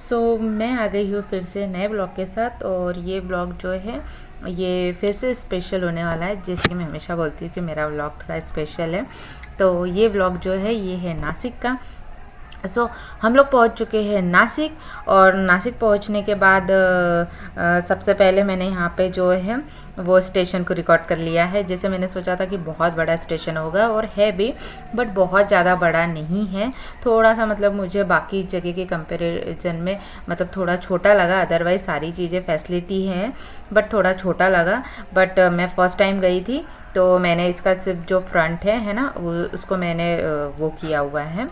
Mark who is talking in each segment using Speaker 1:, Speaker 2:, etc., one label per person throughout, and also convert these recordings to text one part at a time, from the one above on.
Speaker 1: मैं आ गई हूँ फिर से नए ब्लॉग के साथ। और ये ब्लॉग जो है ये फिर से स्पेशल होने वाला है। जैसे कि मैं हमेशा बोलती हूँ कि मेरा ब्लॉग थोड़ा स्पेशल है, तो ये ब्लॉग जो है ये है नासिक का। हम लोग पहुंच चुके हैं नासिक। और नासिक पहुंचने के बाद सबसे पहले मैंने यहाँ पे जो है वो स्टेशन को रिकॉर्ड कर लिया है। जैसे मैंने सोचा था कि बहुत बड़ा स्टेशन होगा, और है भी, बट बहुत ज़्यादा बड़ा नहीं है। थोड़ा सा मतलब मुझे बाकी जगह के कंपैरिजन में मतलब थोड़ा छोटा लगा। अदरवाइज़ सारी चीज़ें फैसिलिटी हैं, बट थोड़ा छोटा लगा। बट मैं फ़र्स्ट टाइम गई थी, तो मैंने इसका सिर्फ जो फ्रंट है ना, उसको मैंने वो किया हुआ है,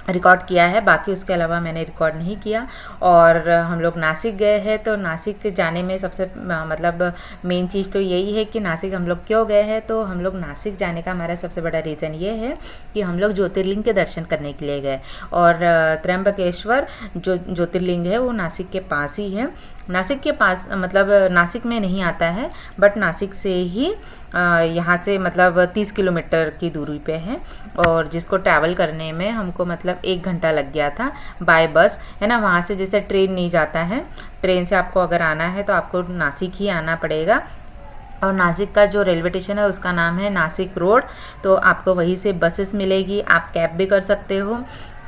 Speaker 1: रिकॉर्ड किया है। बाकी उसके अलावा मैंने रिकॉर्ड नहीं किया। और हम लोग नासिक गए हैं, तो नासिक जाने में सबसे मतलब मेन चीज़ तो यही है कि नासिक हम लोग क्यों गए हैं। तो हम लोग नासिक जाने का हमारा सबसे बड़ा रीज़न ये है कि हम लोग ज्योतिर्लिंग के दर्शन करने के लिए गए। और त्र्यंबकेश्वर जो ज्योतिर्लिंग है वो नासिक के पास ही है। नासिक के पास मतलब नासिक में नहीं आता है, बट नासिक से ही यहाँ से मतलब 30 किलोमीटर की दूरी पे है। और जिसको ट्रैवल करने में हमको मतलब 1 घंटा लग गया था बाय बस, है ना। वहाँ से जैसे ट्रेन नहीं जाता है, ट्रेन से आपको अगर आना है तो आपको नासिक ही आना पड़ेगा। और नासिक का जो रेलवे स्टेशन है उसका नाम है नासिक रोड। तो आपको वहीं से बसेस मिलेगी, आप कैब भी कर सकते हो,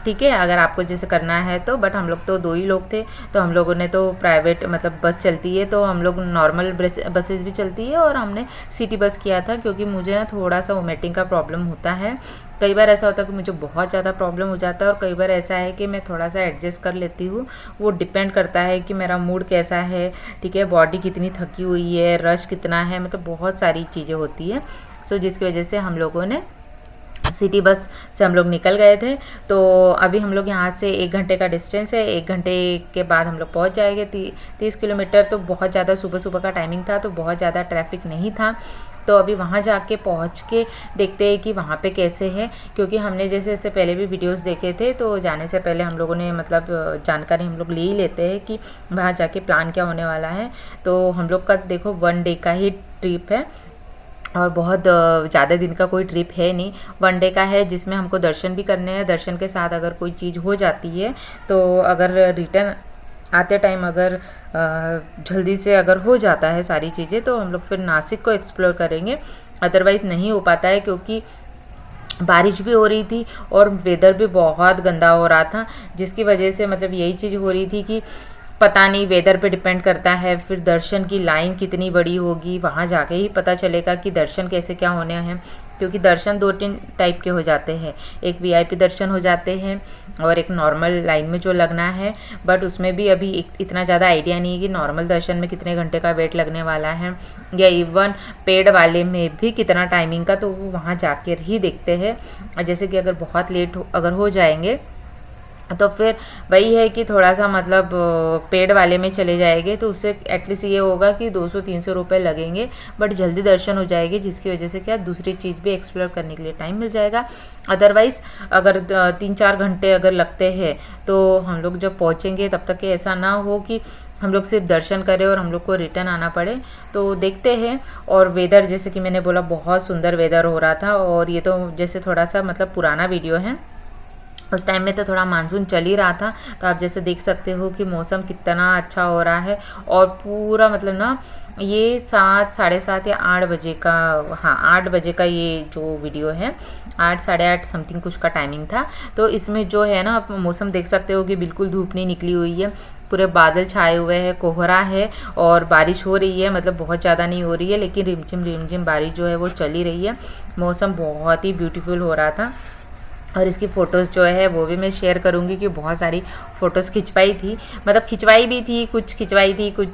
Speaker 1: ठीक है, अगर आपको जैसे करना है तो। बट हम लोग तो 2 ही लोग थे, तो हम लोगों ने तो प्राइवेट मतलब बस चलती है तो हम लोग नॉर्मल बसेस भी चलती है, और हमने सिटी बस किया था। क्योंकि मुझे ना थोड़ा सा वोमिटिंग का प्रॉब्लम होता है। कई बार ऐसा होता है कि मुझे बहुत ज़्यादा प्रॉब्लम हो जाता है, और कई बार ऐसा है कि मैं थोड़ा सा एडजस्ट कर लेती हूँ। वो डिपेंड करता है कि मेरा मूड कैसा है, ठीक है, बॉडी कितनी थकी हुई है, रश कितना है, मतलब बहुत सारी चीज़ें होती है। जिसकी वजह से हम लोगों ने सिटी बस से हम लोग निकल गए थे। तो अभी हम लोग यहाँ से 1 घंटे का डिस्टेंस है, 1 घंटे के बाद हम लोग पहुँच जाएंगे 30 किलोमीटर। तो बहुत ज़्यादा सुबह सुबह का टाइमिंग था, तो बहुत ज़्यादा ट्रैफिक नहीं था। तो अभी वहाँ जाके पहुँच के देखते हैं कि वहाँ पे कैसे है। क्योंकि हमने जैसे इससे पहले भी वीडियोस देखे थे, तो जाने से पहले हम लोगों ने मतलब जानकारी हम लोग ले ही लेते हैं कि वहाँ जाके प्लान क्या होने वाला है। तो हम लोग का देखो 1 डे का ही ट्रिप है, और बहुत ज़्यादा दिन का कोई ट्रिप है नहीं, 1 डे का है, जिसमें हमको दर्शन भी करने हैं। दर्शन के साथ अगर कोई चीज़ हो जाती है, तो अगर रिटर्न आते टाइम अगर जल्दी से अगर हो जाता है सारी चीज़ें, तो हम लोग फिर नासिक को एक्सप्लोर करेंगे। अदरवाइज़ नहीं हो पाता है, क्योंकि बारिश भी हो रही थी और वेदर भी बहुत गंदा हो रहा था। जिसकी वजह से मतलब यही चीज़ हो रही थी कि पता नहीं, वेदर पे डिपेंड करता है। फिर दर्शन की लाइन कितनी बड़ी होगी, वहाँ जाके ही पता चलेगा कि दर्शन कैसे क्या होने हैं। क्योंकि दर्शन 2-3 टाइप के हो जाते हैं, एक वीआईपी दर्शन हो जाते हैं, और एक नॉर्मल लाइन में जो लगना है। बट उसमें भी अभी इतना ज़्यादा आइडिया नहीं है कि नॉर्मल दर्शन में कितने घंटे का वेट लगने वाला है, या इवन पेड वाले में भी कितना टाइमिंग का। तो वो वहाँ जाकर ही देखते हैं। जैसे कि अगर बहुत लेट अगर हो जाएंगे, तो फिर वही है कि थोड़ा सा मतलब पेड वाले में चले जाएंगे, तो उससे एटलीस्ट ये होगा कि 200-300 रुपये लगेंगे, बट जल्दी दर्शन हो जाएगी। जिसकी वजह से क्या दूसरी चीज़ भी एक्सप्लोर करने के लिए टाइम मिल जाएगा। अदरवाइज़ अगर 3-4 घंटे अगर लगते हैं, तो हम लोग जब पहुँचेंगे तब तक ऐसा ना हो कि हम लोग सिर्फ दर्शन करें और हम लोग को रिटर्न आना पड़े। तो देखते हैं। और वेदर जैसे कि मैंने बोला, बहुत सुंदर वेदर हो रहा था। और ये तो जैसे थोड़ा सा मतलब पुराना वीडियो है, उस टाइम में तो थोड़ा मानसून चल ही रहा था। तो आप जैसे देख सकते हो कि मौसम कितना अच्छा हो रहा है। और पूरा मतलब ना, ये 7, साढ़े 7 या 8 बजे का, हाँ 8 बजे का ये जो वीडियो है, 8, साढ़े 8 समथिंग कुछ का टाइमिंग था। तो इसमें जो है ना, आप मौसम देख सकते हो कि बिल्कुल धूप नहीं निकली हुई है, पूरे बादल छाए हुए हैं, कोहरा है, और बारिश हो रही है। मतलब बहुत ज़्यादा नहीं हो रही है, लेकिन रिमझिम बारिश जो है वो चल ही रही है। मौसम बहुत ही ब्यूटीफुल हो रहा था। और इसकी फ़ोटोज़ जो है वो भी मैं शेयर करूँगी, कि बहुत सारी फ़ोटोज़ खिंचवाई थी, मतलब खिंचवाई भी थी, कुछ खिंचवाई थी, कुछ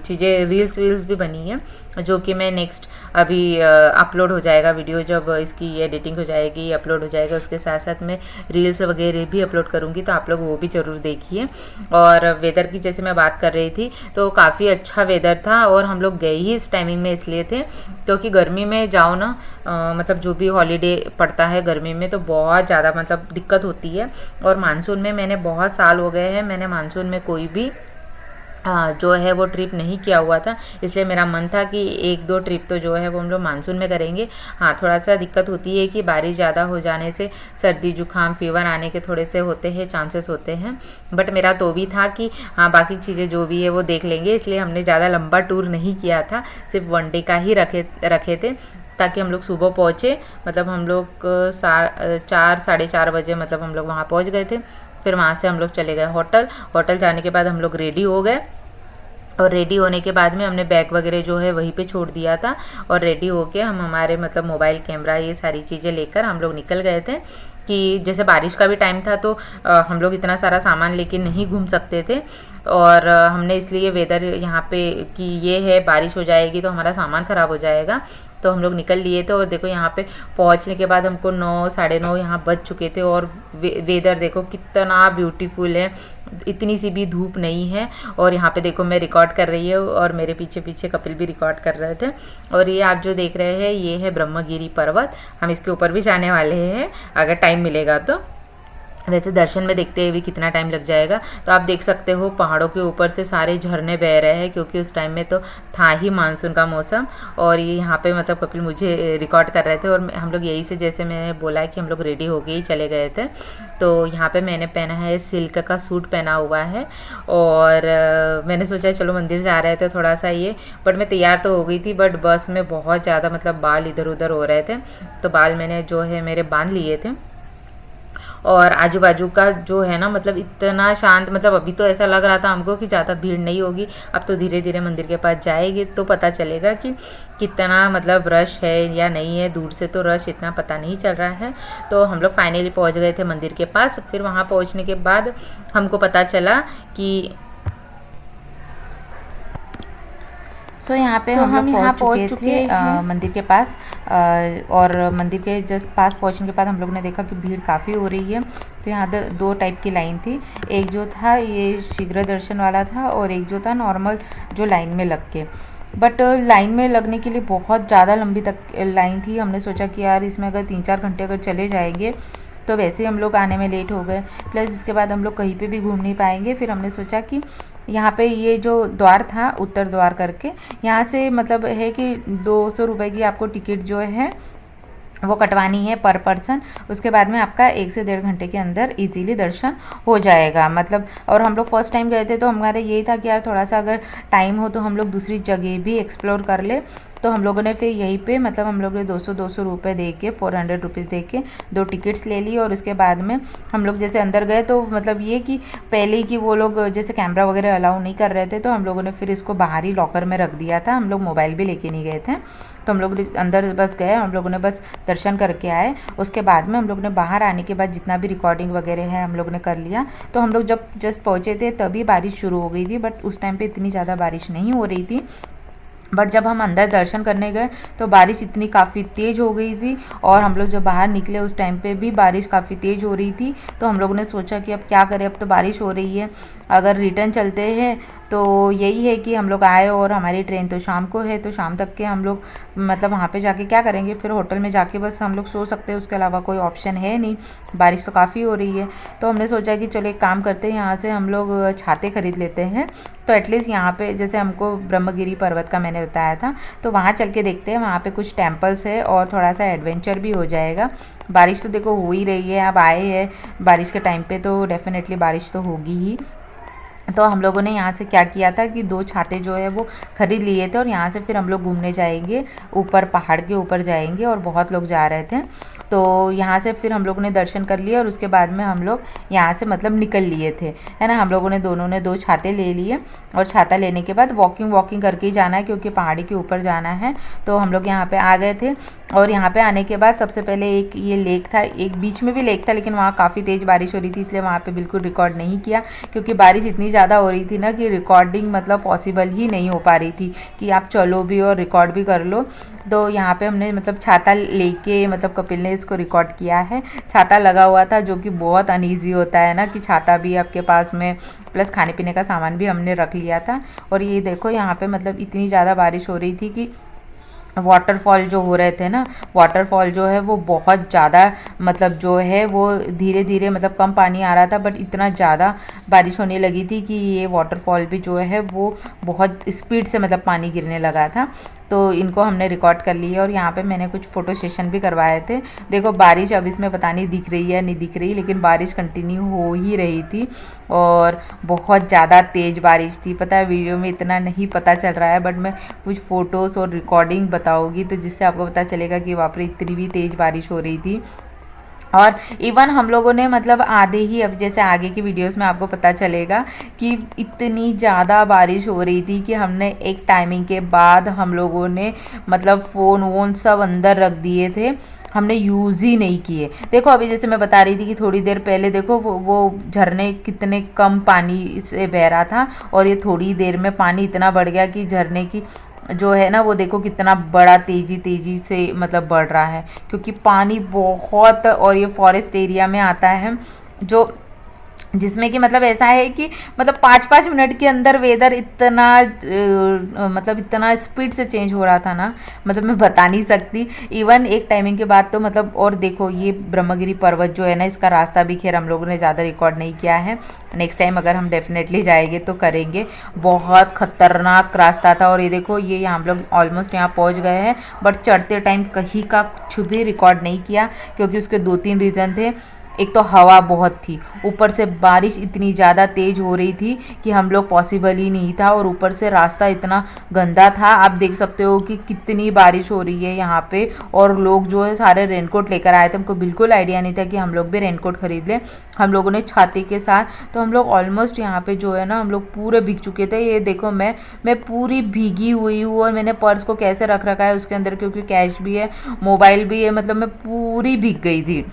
Speaker 1: चीज़ें रील्स वील्स भी बनी हैं, जो कि मैं नेक्स्ट अभी अपलोड हो जाएगा वीडियो, जब इसकी एडिटिंग हो जाएगी, अपलोड हो जाएगा, उसके साथ साथ मैं रील्स वगैरह भी अपलोड करूँगी। तो आप लोग वो भी ज़रूर देखिए। और वेदर की जैसे मैं बात कर रही थी, तो काफ़ी अच्छा वेदर था। और हम लोग गए ही इस टाइमिंग में इसलिए थे, क्योंकि गर्मी में जाओ ना, मतलब जो भी हॉलीडे पड़ता है गर्मी में, तो बहुत ज़्यादा मतलब दिक्कत होती है। और मानसून में मैंने बहुत साल हो गए हैं, मैंने मानसून में कोई भी जो है वो ट्रिप नहीं किया हुआ था, इसलिए मेरा मन था कि 1-2 ट्रिप तो जो है वो हम लोग मानसून में करेंगे। हाँ, थोड़ा सा दिक्कत होती है कि बारिश ज़्यादा हो जाने से सर्दी जुकाम फीवर आने के थोड़े से होते हैं, चांसेस होते हैं। बट मेरा तो भी था कि हाँ, बाकी चीज़ें जो भी है वो देख लेंगे, इसलिए हमने ज़्यादा लंबा टूर नहीं किया था, सिर्फ 1 डे का ही रखे थे, ताकि हम लोग सुबह पहुँचे। मतलब हम लोग 4 साढ़े 4 बजे मतलब हम लोग वहाँ पहुँच गए थे। फिर वहाँ से हम लोग चले गए होटल जाने के बाद हम लोग रेडी हो गए, और रेडी होने के बाद में हमने बैग वगैरह जो है वहीं पे छोड़ दिया था, और रेडी होके हम हमारे मतलब मोबाइल कैमरा ये सारी चीज़ें लेकर हम लोग निकल गए थे। कि जैसे बारिश का भी टाइम था तो हम लोग इतना सारा सामान लेके नहीं घूम सकते थे, और हमने इसलिए वेदर यहाँ पे कि ये है बारिश हो जाएगी तो हमारा सामान ख़राब हो जाएगा, तो हम लोग निकल लिए थे। और देखो यहाँ पे पहुँचने के बाद हमको 9 साढ़े 9 यहाँ बज चुके थे, और वेदर देखो कितना ब्यूटीफुल है, इतनी सी भी धूप नहीं है। और यहाँ पे देखो मैं रिकॉर्ड कर रही हूँ और मेरे पीछे पीछे कपिल भी रिकॉर्ड कर रहे थे। और ये आप जो देख रहे हैं ये है ब्रह्मगिरी पर्वत, हम इसके ऊपर भी जाने वाले हैं अगर टाइम मिलेगा तो। वैसे दर्शन में देखते हुए कितना टाइम लग जाएगा, तो आप देख सकते हो पहाड़ों के ऊपर से सारे झरने बह रहे हैं, क्योंकि उस टाइम में तो था ही मानसून का मौसम। और ये यहाँ पे मतलब कपिल मुझे रिकॉर्ड कर रहे थे, और हम लोग यही से जैसे मैंने बोला है कि हम लोग रेडी हो गए ही चले गए थे। तो यहाँ पे मैंने पहना है सिल्क का सूट पहना हुआ है, और मैंने सोचा चलो मंदिर जा रहे थे थोड़ा सा ये, बट मैं तैयार तो हो गई थी, बट बस में बहुत ज़्यादा मतलब बाल इधर उधर हो रहे थे, तो बाल मैंने जो है मेरे बांध लिए थे। और आजू बाजू का जो है ना मतलब इतना शांत, मतलब अभी तो ऐसा लग रहा था हमको कि ज़्यादा भीड़ नहीं होगी, अब तो धीरे धीरे मंदिर के पास जाएगी तो पता चलेगा कि कितना मतलब रश है या नहीं है। दूर से तो रश इतना पता नहीं चल रहा है। तो हम लोग फाइनली पहुंच गए थे मंदिर के पास। फिर वहाँ पहुँचने के बाद हमको पता चला कि यहाँ पे हम यहाँ पहुँच चुके मंदिर के पास, और मंदिर के जस्ट पास पहुँचने के बाद हम लोग ने देखा कि भीड़ काफ़ी हो रही है। तो यहाँ 2 टाइप की लाइन थी, एक जो था ये शीघ्र दर्शन वाला था, और एक जो था नॉर्मल जो लाइन में लग के। बट लाइन में लगने के लिए बहुत ज़्यादा लंबी तक लाइन थी। हमने सोचा कि यार इसमें अगर 3-4 घंटे अगर चले जाएंगे तो वैसे ही हम लोग आने में लेट हो गए, प्लस इसके बाद हम लोग कहीं पे भी घूम नहीं पाएंगे। फिर हमने सोचा कि यहाँ पे ये जो द्वार था उत्तर द्वार करके, यहाँ से मतलब है कि 200 रुपये की आपको टिकट जो है वो कटवानी है पर पर्सन। उसके बाद में आपका 1 से 1.5 घंटे के अंदर इजीली दर्शन हो जाएगा मतलब। और हम लोग फर्स्ट टाइम गए थे तो हमारा यही था कि यार थोड़ा सा अगर टाइम हो तो हम लोग दूसरी जगह भी एक्सप्लोर कर ले। तो हम लोगों ने फिर यहीं पे मतलब हम लोग ने 200 रुपये दे के 400 रुपीज़ दे के 2 टिकट्स ले ली। और उसके बाद में हम लोग जैसे अंदर गए तो मतलब ये कि पहले ही कि वो लोग जैसे कैमरा वगैरह अलाउ नहीं कर रहे थे, तो हम लोगों ने फिर इसको बाहर ही लॉकर में रख दिया था। हम लोग मोबाइल भी लेके नहीं गए थे, तो हम लोग अंदर बस गए, हम लोगों ने बस दर्शन करके आए। उसके बाद में हम लोग ने बाहर आने के बाद जितना भी रिकॉर्डिंग वगैरह है हम लोग ने कर लिया। तो हम लोग जब जस्ट पहुँचे थे तभी बारिश शुरू हो गई थी, बट उस टाइम पे इतनी ज़्यादा बारिश नहीं हो रही थी। बट जब हम अंदर दर्शन करने गए तो बारिश इतनी काफ़ी तेज़ हो गई थी, और हम लोग जब बाहर निकले उस टाइम पे भी बारिश काफ़ी तेज़ हो रही थी। तो हम लोगों ने सोचा कि अब क्या करें, अब तो बारिश हो रही है, अगर रिटर्न चलते हैं तो यही है कि हम लोग आए और हमारी ट्रेन तो शाम को है, तो शाम तक के हम लोग मतलब वहाँ पे जाके क्या करेंगे, फिर होटल में जाके बस हम लोग सो सकते हैं, उसके अलावा कोई ऑप्शन है नहीं, बारिश तो काफ़ी हो रही है। तो हमने सोचा कि चलो एक काम करते हैं, यहाँ से हम लोग छाते खरीद लेते हैं, तो एटलीस्ट यहाँ पे जैसे हमको ब्रह्मगिरी पर्वत का मैंने बताया था, तो वहाँ चल के देखते हैं, वहाँ पे कुछ टेम्पल्स है और थोड़ा सा एडवेंचर भी हो जाएगा। बारिश तो देखो हो ही रही है, अब आए हैं बारिश के टाइम पे तो डेफिनेटली बारिश तो होगी ही। तो हम लोगों ने यहाँ से क्या किया था कि 2 छाते जो है वो ख़रीद लिए थे, और यहाँ से फिर हम लोग घूमने जाएंगे, ऊपर पहाड़ के ऊपर जाएंगे, और बहुत लोग जा रहे थे। तो यहाँ से फिर हम लोगों ने दर्शन कर लिए, और उसके बाद में हम लोग यहाँ से मतलब निकल लिए थे, है ना। हम लोगों ने दोनों ने 2 छाते ले लिए, और छाता लेने के बाद वॉकिंग करके ही जाना है, क्योंकि पहाड़ी के ऊपर जाना है। तो हम लोग यहाँ पर आ गए थे, और यहाँ पे आने के बाद सबसे पहले एक ये लेक था, एक बीच में भी लेक था, लेकिन वहाँ काफ़ी तेज़ बारिश हो रही थी, इसलिए वहाँ पे बिल्कुल रिकॉर्ड नहीं किया, क्योंकि बारिश इतनी ज़्यादा हो रही थी ना कि रिकॉर्डिंग मतलब पॉसिबल ही नहीं हो पा रही थी कि आप चलो भी और रिकॉर्ड भी कर लो। तो यहाँ पे हमने मतलब छाता लेके मतलब कपिल ने इसको रिकॉर्ड किया है। छाता लगा हुआ था, जो कि बहुत अनईजी होता है ना कि छाता भी आपके पास में, प्लस खाने पीने का सामान भी हमने रख लिया था। और ये देखो यहाँ पे मतलब इतनी ज़्यादा बारिश हो रही थी कि वाटरफॉल जो हो रहे थे ना, वाटरफॉल जो है वो बहुत ज़्यादा मतलब जो है वो धीरे धीरे मतलब कम पानी आ रहा था, बट इतना ज़्यादा बारिश होने लगी थी कि ये वाटरफॉल भी जो है वो बहुत स्पीड से मतलब पानी गिरने लगा था। तो इनको हमने रिकॉर्ड कर लिया और यहाँ पे मैंने कुछ फ़ोटो सेशन भी करवाए थे। देखो बारिश अब इसमें पता नहीं दिख रही है नहीं दिख रही, लेकिन बारिश कंटिन्यू हो ही रही थी और बहुत ज़्यादा तेज़ बारिश थी। पता है वीडियो में इतना नहीं पता चल रहा है, बट मैं कुछ फ़ोटोज़ और रिकॉर्डिंग बताऊँगी तो जिससे आपको पता चलेगा कि वहाँ पर इतनी भी तेज़ बारिश हो रही थी। और इवन हम लोगों ने मतलब आधे ही, अब जैसे आगे की वीडियोस में आपको पता चलेगा कि इतनी ज़्यादा बारिश हो रही थी कि हमने एक टाइमिंग के बाद हम लोगों ने मतलब फ़ोन वोन सब अंदर रख दिए थे, हमने यूज़ ही नहीं किए। देखो अभी जैसे मैं बता रही थी कि थोड़ी देर पहले देखो वो झरने कितने कम पानी से बह रहा था और ये थोड़ी देर में पानी इतना बढ़ गया कि झरने की जो है ना वो देखो कितना बड़ा तेज़ी से मतलब बढ़ रहा है, क्योंकि पानी बहुत, और ये फॉरेस्ट एरिया में आता है जो जिसमें कि मतलब ऐसा है कि मतलब 5-5 मिनट के अंदर वेदर इतना मतलब इतना स्पीड से चेंज हो रहा था ना, मतलब मैं बता नहीं सकती। इवन एक टाइमिंग के बाद तो मतलब, और देखो ये ब्रह्मगिरी पर्वत जो है ना, इसका रास्ता भी खैर हम लोगों ने ज़्यादा रिकॉर्ड नहीं किया है, नेक्स्ट टाइम अगर हम डेफिनेटली जाएंगे तो करेंगे। बहुत खतरनाक रास्ता था और ये देखो ये हम लोग ऑलमोस्ट यहाँ पहुँच गए हैं, बट चढ़ते टाइम कहीं का कुछ भी रिकॉर्ड नहीं किया क्योंकि उसके 2-3 रीज़न थे। एक तो हवा बहुत थी, ऊपर से बारिश इतनी ज़्यादा तेज़ हो रही थी कि हम लोग पॉसिबल ही नहीं था, और ऊपर से रास्ता इतना गंदा था। आप देख सकते हो कि कितनी बारिश हो रही है यहाँ पे, और लोग जो है सारे रेनकोट लेकर आए थे। हमको बिल्कुल आइडिया नहीं था कि हम लोग भी रेनकोट खरीद लें। हम लोगों ने छाते के साथ, तो हम लोग ऑलमोस्ट यहाँ पे जो है ना हम लोग पूरे भीग चुके थे। ये देखो मैं पूरी भीगी हुई हूँ, और मैंने पर्स को कैसे रख रखा है उसके अंदर, क्योंकि कैश भी है मोबाइल भी है, मतलब मैं पूरी भीग गई थी।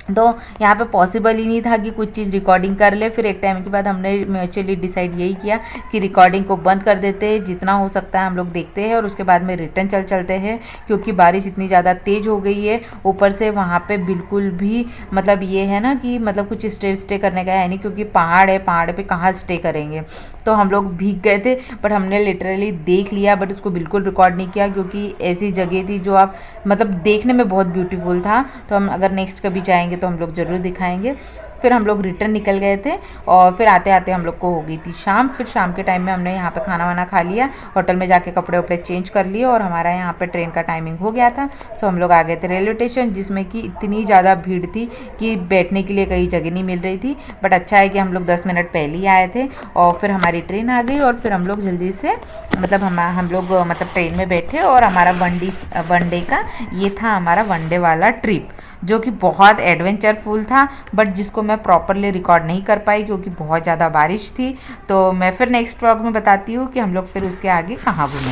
Speaker 1: तो यहाँ पे पॉसिबल ही नहीं था कि कुछ चीज़ रिकॉर्डिंग कर ले। फिर एक टाइम के बाद हमने म्यूचुअली डिसाइड यही किया कि रिकॉर्डिंग को बंद कर देते हैं, जितना हो सकता है हम लोग देखते हैं और उसके बाद में रिटर्न चलते हैं, क्योंकि बारिश इतनी ज़्यादा तेज़ हो गई है। ऊपर से वहाँ पे बिल्कुल भी मतलब ये है ना कि मतलब कुछ स्टे करने का है नहीं, क्योंकि पहाड़ है, पहाड़ पे कहाँ स्टे करेंगे। तो हम लोग भीग गए थे, बट हमने लिटरली देख लिया, बट उसको बिल्कुल रिकॉर्ड नहीं किया, क्योंकि ऐसी जगह थी जो आप मतलब देखने में बहुत ब्यूटीफुल था। तो हम अगर नेक्स्ट कभी जाएंगे तो हम लोग ज़रूर दिखाएंगे। फिर हम लोग रिटर्न निकल गए थे और फिर आते आते हम लोग को हो गई थी शाम। फिर शाम के टाइम में हमने यहाँ पे खाना वाना खा लिया, होटल में जाके कपड़े वपड़े चेंज कर लिए, और हमारा यहाँ पे ट्रेन का टाइमिंग हो गया था। सो हम लोग आ गए थे रेलवे स्टेशन, जिसमें कि इतनी ज़्यादा भीड़ थी कि बैठने के लिए कहीं जगह नहीं मिल रही थी। बट अच्छा है कि हम लोग 10 मिनट पहले ही आए थे, और फिर हमारी ट्रेन आ गई, और फिर हम लोग जल्दी से मतलब हम लोग मतलब ट्रेन में बैठे, और हमारा वन डे का ये था हमारा वनडे वाला ट्रिप, जो कि बहुत एडवेंचरफुल था, बट जिसको मैं प्रॉपरली रिकॉर्ड नहीं कर पाई क्योंकि बहुत ज़्यादा बारिश थी। तो मैं फिर नेक्स्ट व्लॉग में बताती हूँ कि हम लोग फिर उसके आगे कहाँ घूमें।